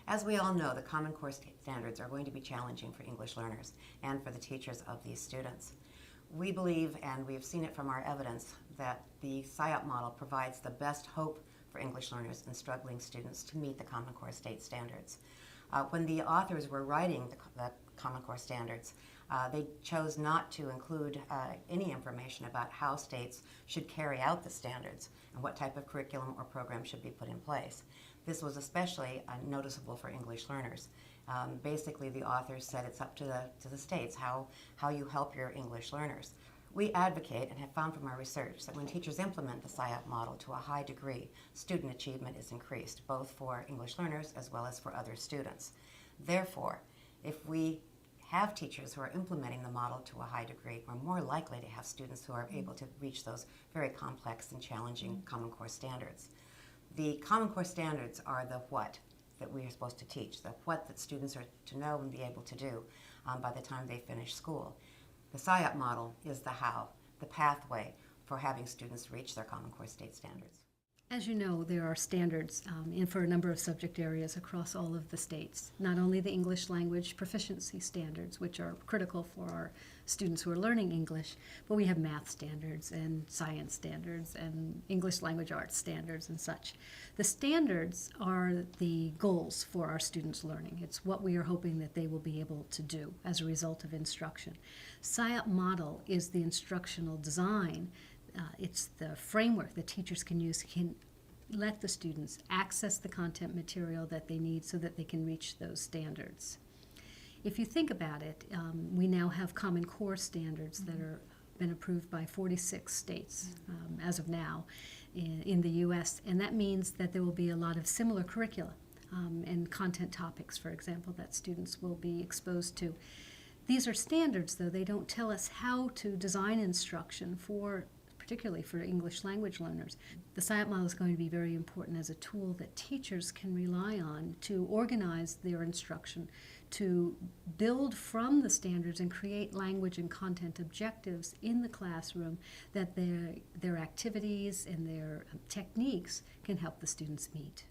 As we all know, the Common Core standards are going to be challenging for English learners and for the teachers of these students. We believe, and we've seen it from our evidence, that the SIOP model provides the best hope for English learners and struggling students to meet the Common Core state standards. When the authors were writing the Common Core standards, they chose not to include any information about how states should carry out the standards and what type of curriculum or program should be put in place. This was especially noticeable for English learners. Basically, the authors said it's up to the states how you help your English learners. We advocate and have found from our research that when teachers implement the SIOP model to a high degree, student achievement is increased, both for English learners as well as for other students. Therefore, if we have teachers who are implementing the model to a high degree, we're more likely to have students who are able to reach those very complex and challenging Common Core standards. The Common Core standards are the what that we are supposed to teach, the what that students are to know and be able to do by the time they finish school. The SIOP model is the how, the pathway for having students reach their Common Core state standards. As you know, there are standards for a number of subject areas across all of the states. Not only the English language proficiency standards, which are critical for our students who are learning English, but we have math standards and science standards and English language arts standards and such. The standards are the goals for our students' learning. It's what we are hoping that they will be able to do as a result of instruction. SIOP model is the instructional design. It's the framework that teachers can use, can let the students access the content material that they need so that they can reach those standards. If you think about it, we now have Common Core standards that are been approved by 46 states as of now in the U.S., and that means that there will be a lot of similar curricula and content topics, for example, that students will be exposed to. These are standards, though. They don't tell us how to design instruction particularly for English language learners. The SIOP model is going to be very important as a tool that teachers can rely on to organize their instruction, to build from the standards and create language and content objectives in the classroom that their activities and their techniques can help the students meet.